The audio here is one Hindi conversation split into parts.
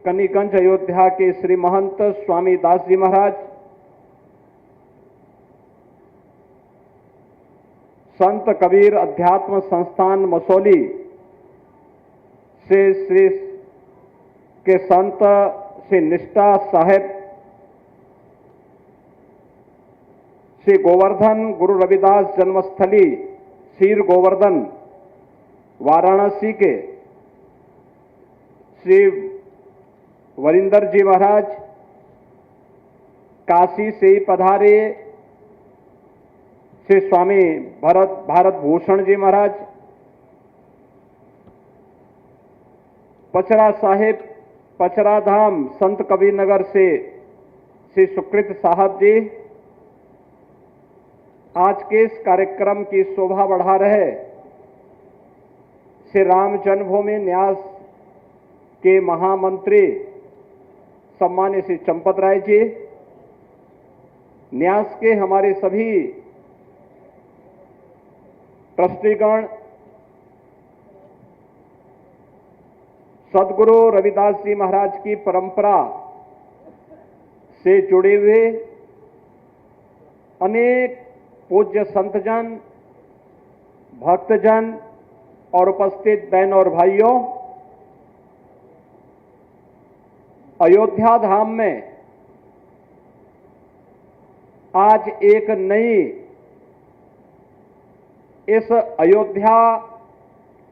कनिकंज अयोध्या के श्री महंत स्वामी दास जी महाराज, संत कबीर अध्यात्म संस्थान मसौली से श्री के संत श्री निष्ठा साहेब, श्री गोवर्धन गुरु रविदास जन्मस्थली सीर गोवर्धन वाराणसी के श्री वरिंदर जी महाराज, काशी से पधारे श्री स्वामी भारत भूषण जी महाराज, पचरा साहिब पचरा धाम संत कबीर नगर से श्री सुकृत साहब जी, आज के इस कार्यक्रम की शोभा बढ़ा रहे श्री राम जन्मभूमि न्यास के महामंत्री सम्मान्य श्री चंपत राय जी, न्यास के हमारे सभी ट्रस्टीगण, सदगुरु रविदास जी महाराज की परंपरा से जुड़े हुए अनेक पूज्य संतजन, भक्तजन और उपस्थित बहन और भाइयों, अयोध्या धाम में आज एक नई, इस अयोध्या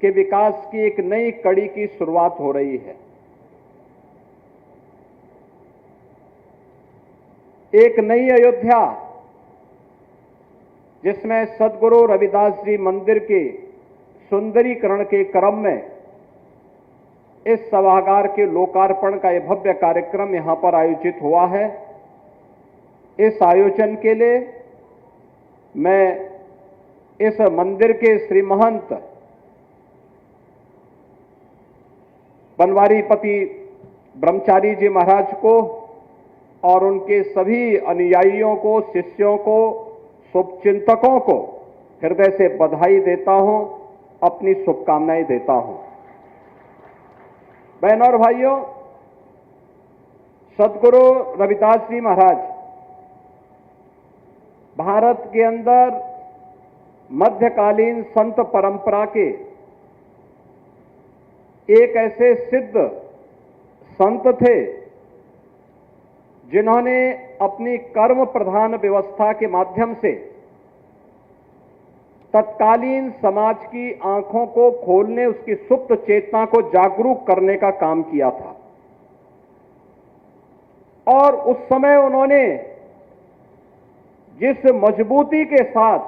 के विकास की एक नई कड़ी की शुरुआत हो रही है। एक नई अयोध्या जिसमें सदगुरु रविदास जी मंदिर के सुंदरीकरण के क्रम में इस सभागार के लोकार्पण का यह भव्य कार्यक्रम यहां पर आयोजित हुआ है। इस आयोजन के लिए मैं इस मंदिर के श्री महंत बनवारीपति ब्रह्मचारी जी महाराज को और उनके सभी अनुयायियों को, शिष्यों को, शुभचिंतकों को हृदय से बधाई देता हूं, अपनी शुभकामनाएं देता हूं। बहनों और भाइयों, सदगुरु रविदास जी महाराज भारत के अंदर मध्यकालीन संत परंपरा के एक ऐसे सिद्ध संत थे जिन्होंने अपनी कर्म प्रधान व्यवस्था के माध्यम से तत्कालीन समाज की आंखों को खोलने, उसकी सुप्त चेतना को जागरूक करने का काम किया था। और उस समय उन्होंने जिस मजबूती के साथ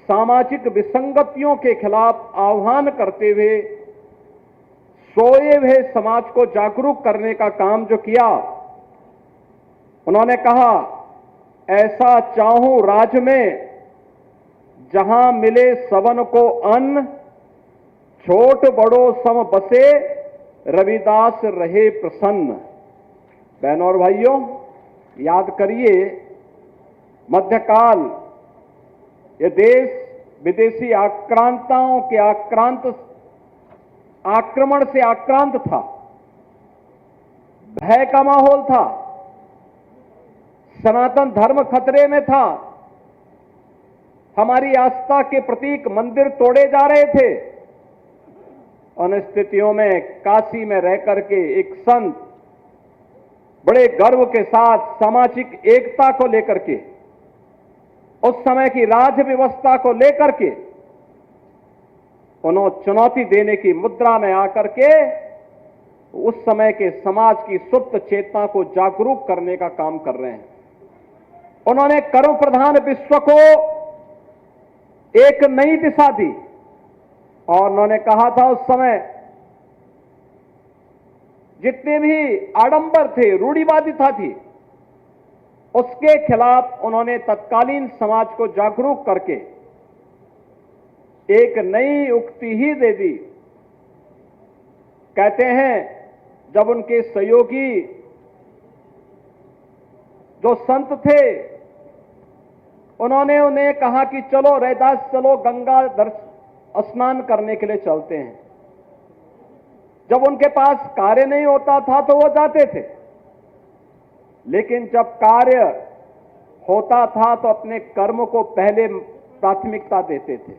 सामाजिक विसंगतियों के खिलाफ आह्वान करते हुए सोए हुए समाज को जागरूक करने का काम जो किया, उन्होंने कहा, ऐसा चाहूं राज में जहां मिले सबन को अन्न, छोट बड़ो सम बसे रविदास रहे प्रसन्न। बहनों और भाइयों, याद करिए, मध्यकाल ये देश विदेशी आक्रांताओं के आक्रमण से आक्रांत था, भय का माहौल था, सनातन धर्म खतरे में था, हमारी आस्था के प्रतीक मंदिर तोड़े जा रहे थे। उन स्थितियों में काशी में रह करके एक संत बड़े गर्व के साथ सामाजिक एकता को लेकर के, उस समय की राज व्यवस्था को लेकर के उन्होंने चुनौती देने की मुद्रा में आकर के उस समय के समाज की सुप्त चेतना को जागरूक करने का काम कर रहे हैं। उन्होंने कर्म प्रधान विश्व को एक नई दिशा दी और उन्होंने कहा था, उस समय जितने भी आडंबर थे, रूढ़िवादिता थी, उसके खिलाफ उन्होंने तत्कालीन समाज को जागरूक करके एक नई उक्ति ही दे दी। कहते हैं, जब उनके सहयोगी जो संत थे, उन्होंने उन्हें कहा कि चलो रैदास, चलो गंगा स्नान करने के लिए चलते हैं। जब उनके पास कार्य नहीं होता था तो वो जाते थे, लेकिन जब कार्य होता था तो अपने कर्म को पहले प्राथमिकता देते थे,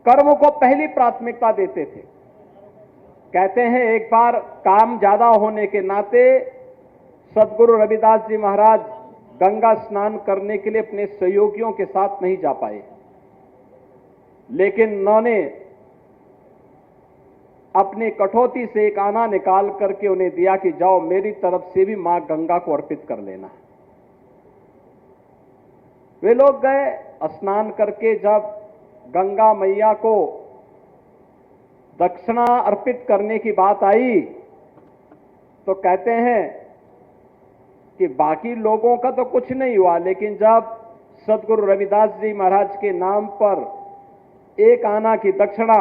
कर्म को पहली प्राथमिकता देते थे। कहते हैं एक बार काम ज्यादा होने के नाते सदगुरु रविदास जी महाराज गंगा स्नान करने के लिए अपने सहयोगियों के साथ नहीं जा पाए, लेकिन उन्होंने अपनी कठौती से एक आना निकाल करके उन्हें दिया कि जाओ मेरी तरफ से भी मां गंगा को अर्पित कर लेना। वे लोग गए, स्नान करके जब गंगा मैया को दक्षिणा अर्पित करने की बात आई तो कहते हैं कि बाकी लोगों का तो कुछ नहीं हुआ, लेकिन जब सदगुरु रविदास जी महाराज के नाम पर एक आना की दक्षिणा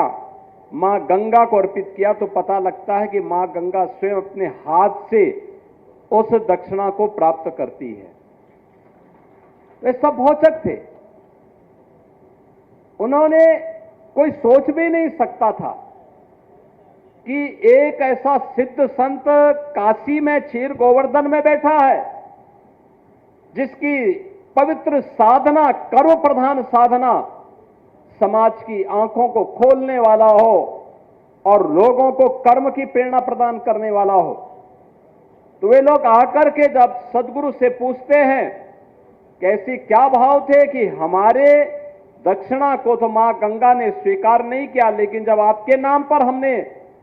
मां गंगा को अर्पित किया तो पता लगता है कि मां गंगा स्वयं अपने हाथ से उस दक्षिणा को प्राप्त करती है। वे सब भौचक थे, उन्होंने कोई सोच भी नहीं सकता था कि एक ऐसा सिद्ध संत काशी में क्षीर गोवर्धन में बैठा है जिसकी पवित्र साधना, कर्म प्रधान साधना समाज की आंखों को खोलने वाला हो और लोगों को कर्म की प्रेरणा प्रदान करने वाला हो। तो वे लोग आकर के जब सदगुरु से पूछते हैं कैसी क्या भाव थे कि हमारे दक्षिणा को तो मां गंगा ने स्वीकार नहीं किया, लेकिन जब आपके नाम पर हमने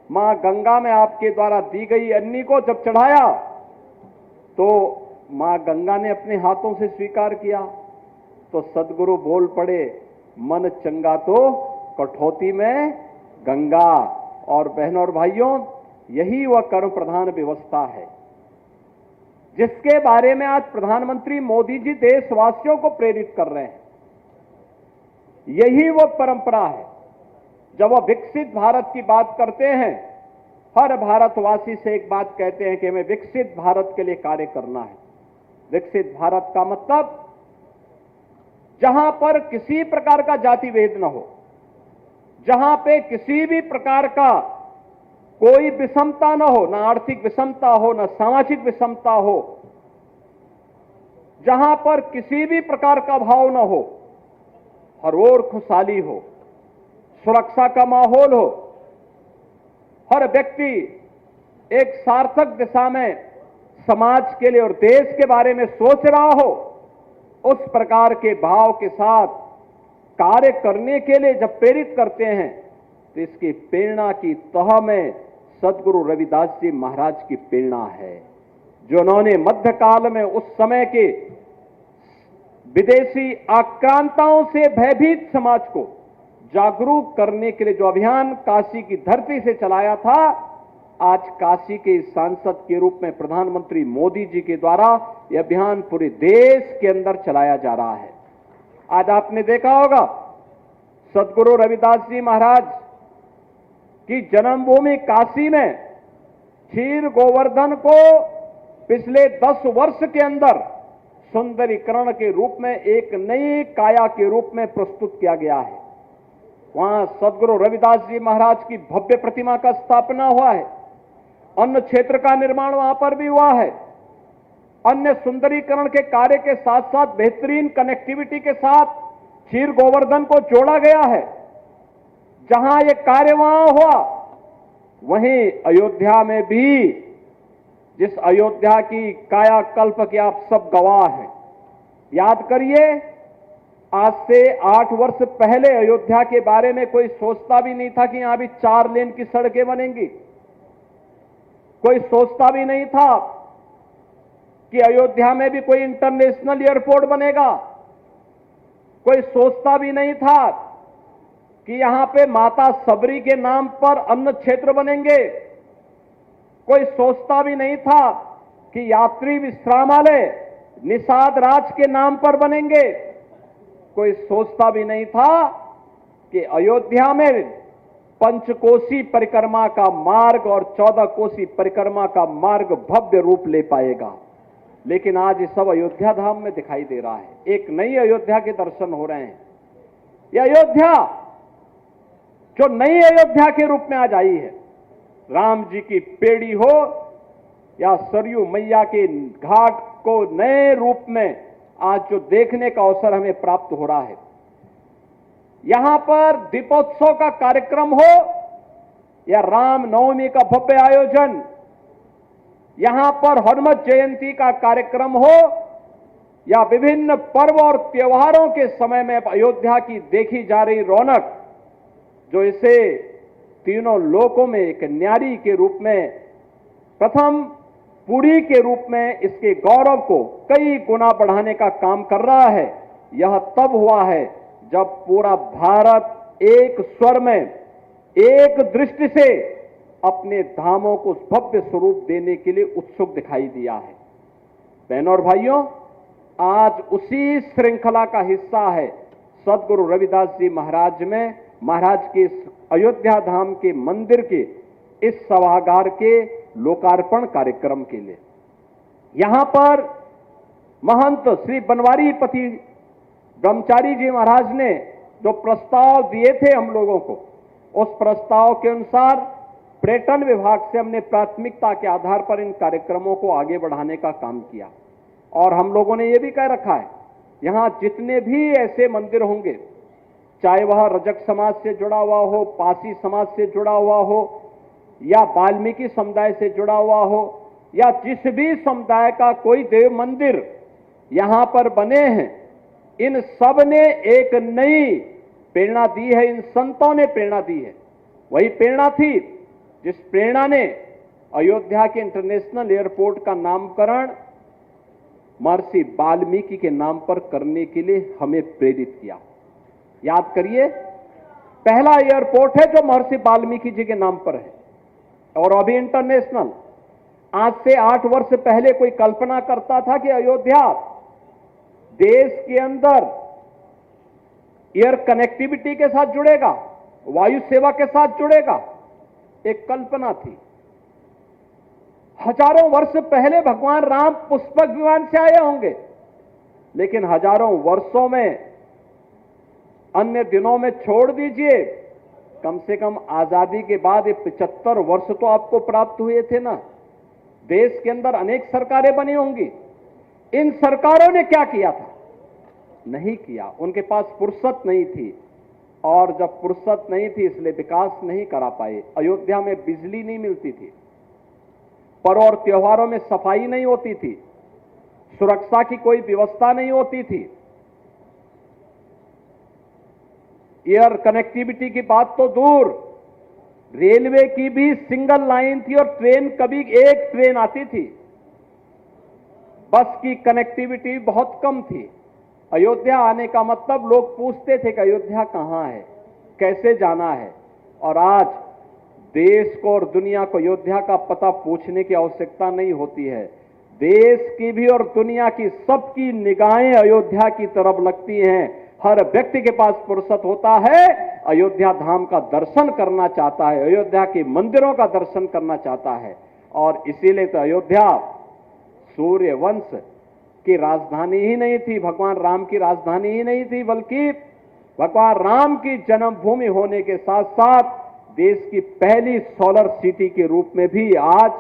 मां गंगा में आपके द्वारा दी गई अग्नि को जब चढ़ाया तो मां गंगा ने अपने हाथों से स्वीकार किया। तो सदगुरु बोल पड़े, मन चंगा तो कठौती में गंगा। और बहनों और भाइयों, यही वह कर्म प्रधान व्यवस्था है जिसके बारे में आज प्रधानमंत्री मोदी जी देशवासियों को प्रेरित कर रहे हैं। यही वो परंपरा है। जब वह विकसित भारत की बात करते हैं, हर भारतवासी से एक बात कहते हैं कि हमें विकसित भारत के लिए कार्य करना है। विकसित भारत का मतलब जहां पर किसी प्रकार का जाति भेद न हो, जहां पे किसी भी प्रकार का कोई विषमता न हो, ना आर्थिक विषमता हो, ना सामाजिक विषमता हो, जहां पर किसी भी प्रकार का भाव न हो, हर ओर खुशहाली हो, सुरक्षा का माहौल हो, हर व्यक्ति एक सार्थक दिशा में समाज के लिए और देश के बारे में सोच रहा हो, उस प्रकार के भाव के साथ कार्य करने के लिए जब प्रेरित करते हैं तो इसकी प्रेरणा की तह में सदगुरु रविदास जी महाराज की प्रेरणा है, जो उन्होंने मध्यकाल में उस समय के विदेशी आक्रांताओं से भयभीत समाज को जागरूक करने के लिए जो अभियान काशी की धरती से चलाया था, आज काशी के सांसद के रूप में प्रधानमंत्री मोदी जी के द्वारा यह अभियान पूरे देश के अंदर चलाया जा रहा है। आज आपने देखा होगा सदगुरु रविदास जी महाराज की जन्मभूमि काशी में क्षीर गोवर्धन को पिछले 10 वर्ष के अंदर सुंदरीकरण के रूप में एक नई काया के रूप में प्रस्तुत किया गया है। वहां सदगुरु रविदास जी महाराज की भव्य प्रतिमा का स्थापना हुआ है, अन्न क्षेत्र का निर्माण वहां पर भी हुआ है, अन्य सुंदरीकरण के कार्य के साथ साथ बेहतरीन कनेक्टिविटी के साथ क्षीर गोवर्धन को जोड़ा गया है। जहां यह कार्य वहां हुआ, वहीं अयोध्या में भी, जिस अयोध्या की कायाकल्प के आप सब गवाह हैं, याद करिए आज से 8 वर्ष पहले अयोध्या के बारे में कोई सोचता भी नहीं था कि यहां भी 4 लेन की सड़कें बनेंगी। कोई सोचता भी नहीं था कि अयोध्या में भी कोई इंटरनेशनल एयरपोर्ट बनेगा। कोई सोचता भी नहीं था कि यहां पे माता सबरी के नाम पर अन्न क्षेत्र बनेंगे। कोई सोचता भी नहीं था कि यात्री विश्रामालय निषाद राज के नाम पर बनेंगे। कोई सोचता भी नहीं था कि अयोध्या में पंचकोसी परिक्रमा का मार्ग और 14 कोसी परिक्रमा का मार्ग भव्य रूप ले पाएगा। लेकिन आज ये सब अयोध्या धाम में दिखाई दे रहा है। एक नई अयोध्या के दर्शन हो रहे हैं। यह अयोध्या जो नई अयोध्या के रूप में आज आई है, राम जी की पेड़ी हो या सरयू मैया के घाट को नए रूप में आज जो देखने का अवसर हमें प्राप्त हो रहा है, यहां पर दीपोत्सव का कार्यक्रम हो या राम नवमी का भव्य आयोजन, यहां पर हनुमत जयंती का कार्यक्रम हो या विभिन्न पर्व और त्योहारों के समय में अयोध्या की देखी जा रही रौनक, जो इसे तीनों लोकों में एक न्यारी के रूप में, प्रथम पुरी के रूप में इसके गौरव को कई गुना बढ़ाने का काम कर रहा है। यह तब हुआ है जब पूरा भारत एक स्वर में, एक दृष्टि से अपने धामों को भव्य स्वरूप देने के लिए उत्सुक दिखाई दिया है। बहनों और भाइयों, आज उसी श्रृंखला का हिस्सा है सदगुरु रविदास जी महाराज के इस अयोध्या धाम के मंदिर के इस सभागार के लोकार्पण कार्यक्रम के लिए। यहां पर महंत श्री बनवारी पति ब्रह्मचारी जी महाराज ने जो प्रस्ताव दिए थे हम लोगों को, उस प्रस्ताव के अनुसार पर्यटन विभाग से हमने प्राथमिकता के आधार पर इन कार्यक्रमों को आगे बढ़ाने का काम किया। और हम लोगों ने यह भी कह रखा है, यहां जितने भी ऐसे मंदिर होंगे, चाहे वह रजक समाज से जुड़ा हुआ हो, पासी समाज से जुड़ा हुआ हो, या वाल्मीकि समुदाय से जुड़ा हुआ हो, या जिस भी समुदाय का कोई देव मंदिर यहां पर बने हैं, इन सब ने एक नई प्रेरणा दी है, इन संतों ने प्रेरणा दी है। वही प्रेरणा थी जिस प्रेरणा ने अयोध्या के इंटरनेशनल एयरपोर्ट का नामकरण महर्षि वाल्मीकि के नाम पर करने के लिए हमें प्रेरित किया। याद करिए, पहला एयरपोर्ट है जो महर्षि वाल्मीकि जी के नाम पर है, और अभी इंटरनेशनल। आज से 8 वर्ष पहले कोई कल्पना करता था कि अयोध्या देश के अंदर एयर कनेक्टिविटी के साथ जुड़ेगा, वायु सेवा के साथ जुड़ेगा? एक कल्पना थी। हजारों वर्ष पहले भगवान राम पुष्पक विमान से आए होंगे, लेकिन हजारों वर्षों में, अन्य दिनों में छोड़ दीजिए, कम से कम आजादी के बाद ये 75 वर्ष तो आपको प्राप्त हुए थे ना। देश के अंदर अनेक सरकारें बनी होंगी, इन सरकारों ने क्या किया था? नहीं किया। उनके पास फुर्सत नहीं थी, और जब फुर्सत नहीं थी इसलिए विकास नहीं करा पाए। अयोध्या में बिजली नहीं मिलती थी, पर्व और त्योहारों में सफाई नहीं होती थी, सुरक्षा की कोई व्यवस्था नहीं होती थी, एयर कनेक्टिविटी की बात तो दूर, रेलवे की भी सिंगल लाइन थी और ट्रेन कभी एक ट्रेन आती थी, बस की कनेक्टिविटी बहुत कम थी। अयोध्या आने का मतलब लोग पूछते थे कि अयोध्या कहां है, कैसे जाना है। और आज देश को और दुनिया को अयोध्या का पता पूछने की आवश्यकता नहीं होती है। देश की भी और दुनिया की सबकी निगाहें अयोध्या की तरफ लगती हैं। हर व्यक्ति के पास फुर्सत होता है, अयोध्या धाम का दर्शन करना चाहता है, अयोध्या के मंदिरों का दर्शन करना चाहता है। और इसीलिए तो अयोध्या सूर्य वंश की राजधानी ही नहीं थी, भगवान राम की राजधानी ही नहीं थी, बल्कि भगवान राम की जन्मभूमि होने के साथ साथ देश की पहली सोलर सिटी के रूप में भी आज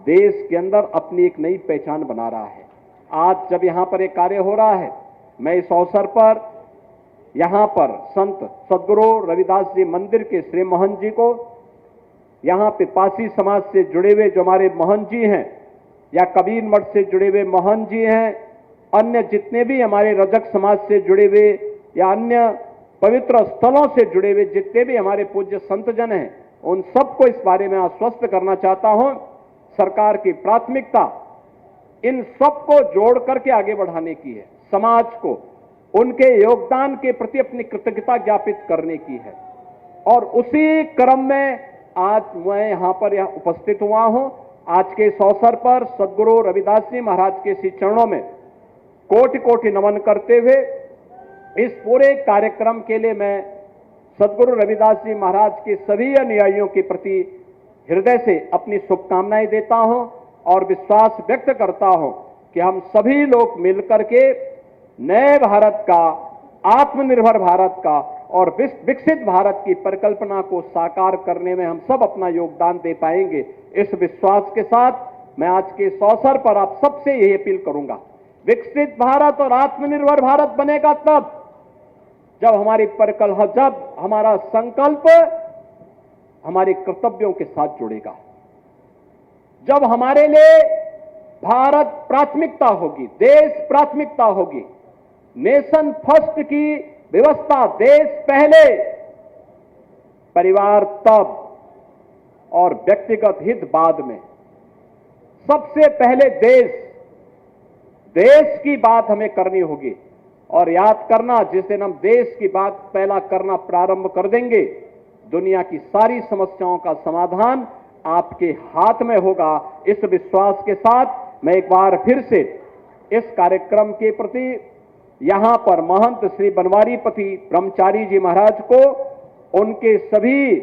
देश के अंदर अपनी एक नई पहचान बना रहा है। आज जब यहां पर एक कार्य हो रहा है, मैं इस अवसर पर यहां पर संत सदगुरु रविदास जी मंदिर के श्री महंत जी को, यहां पे पासी समाज से जुड़े हुए जो हमारे महंत जी हैं, या कबीर मठ से जुड़े हुए महंत जी हैं, अन्य जितने भी हमारे रजक समाज से जुड़े हुए या अन्य पवित्र स्थलों से जुड़े हुए जितने भी हमारे पूज्य संतजन हैं, उन सबको इस बारे में आश्वस्त करना चाहता हूं। सरकार की प्राथमिकता इन सबको जोड़ करके आगे बढ़ाने की है, समाज को उनके योगदान के प्रति अपनी कृतज्ञता ज्ञापित करने की है। और उसी क्रम में आज मैं यहां पर उपस्थित हुआ हूं। आज के इस अवसर पर सदगुरु रविदास जी महाराज के श्री चरणों में कोटि कोटि नमन करते हुए इस पूरे कार्यक्रम के लिए मैं सदगुरु रविदास जी महाराज के सभी अनुयायियों के प्रति हृदय से अपनी शुभकामनाएं देता हूं और विश्वास व्यक्त करता हूं कि हम सभी लोग मिलकर के नए भारत का, आत्मनिर्भर भारत का और विकसित भारत की परिकल्पना को साकार करने में हम सब अपना योगदान दे पाएंगे। इस विश्वास के साथ मैं आज के इस अवसर पर आप सबसे यही अपील करूंगा, विकसित भारत और आत्मनिर्भर भारत बनेगा तब जब हमारी परिकल्पना, जब हमारा संकल्प हमारे कर्तव्यों के साथ जुड़ेगा, जब हमारे लिए भारत प्राथमिकता होगी, देश प्राथमिकता होगी, नेशन फर्स्ट की व्यवस्था, देश पहले, परिवार तब और व्यक्तिगत हित बाद में। सबसे पहले देश की बात हमें करनी होगी और याद करना, जिस दिन हम देश की बात पहला करना प्रारंभ कर देंगे, दुनिया की सारी समस्याओं का समाधान आपके हाथ में होगा। इस विश्वास के साथ मैं एक बार फिर से इस कार्यक्रम के प्रति यहां पर महंत श्री बनवारीपति ब्रह्मचारी जी महाराज को, उनके सभी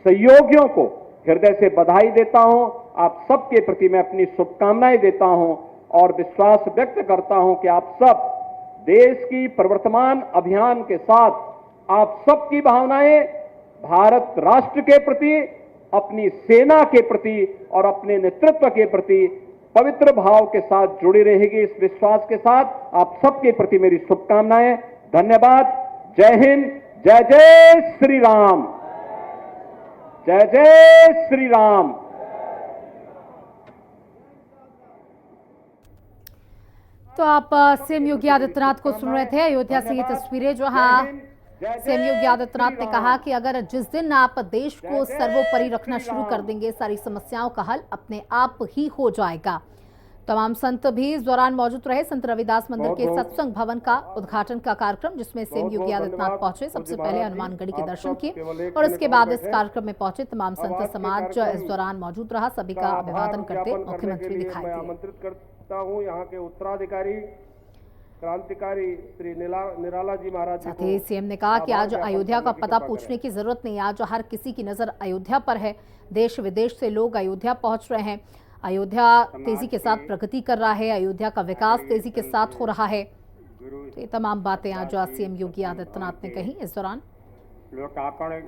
सहयोगियों को हृदय से बधाई देता हूं। आप सबके प्रति मैं अपनी शुभकामनाएं देता हूं और विश्वास व्यक्त करता हूं कि आप सब देश की प्रवर्तमान अभियान के साथ आप सबकी भावनाएं भारत राष्ट्र के प्रति, अपनी सेना के प्रति और अपने नेतृत्व के प्रति पवित्र भाव के साथ जुड़ी रहेगी। इस विश्वास के साथ आप सबके प्रति मेरी शुभकामनाएं। धन्यवाद। जय हिंद। जय जय श्री राम। जय जय श्री राम। तो आप सीएम योगी आदित्यनाथ को सुन रहे थे। अयोध्या से ये तस्वीरें जहां सीएम योगी आदित्यनाथ ने कहा कि अगर जिस दिन आप देश को सर्वोपरि रखना शुरू कर देंगे, सारी समस्याओं का हल अपने आप ही हो जाएगा। तमाम संत भी इस दौरान मौजूद रहे। संत रविदास मंदिर के सत्संग भवन का उद्घाटन का कार्यक्रम, जिसमें सीएम योगी आदित्यनाथ पहुंचे, सबसे पहले हनुमानगढ़ी के दर्शन किए और इसके बाद इस कार्यक्रम में पहुंचे तमाम संत समाज इस दौरान मौजूद रहा। सभी का अभिवादन करते मुख्यमंत्री दिखाई दिए। आमंत्रित करता हूं यहाँ के उत्तराधिकारी क्रांतिकारी श्री निराला जी महाराज। साथ ही सीएम ने कहा कि आज अयोध्या का पता पूछने की जरूरत नहीं, आज हर किसी की नजर अयोध्या पर है। देश विदेश से लोग अयोध्या पहुंच रहे हैं। अयोध्या तेजी के साथ प्रगति कर रहा है, अयोध्या का विकास तेजी के साथ हो रहा है। तो ये तमाम बातें आज सीएम योगी आदित्यनाथ ने कही इस दौरान। लोकार्पण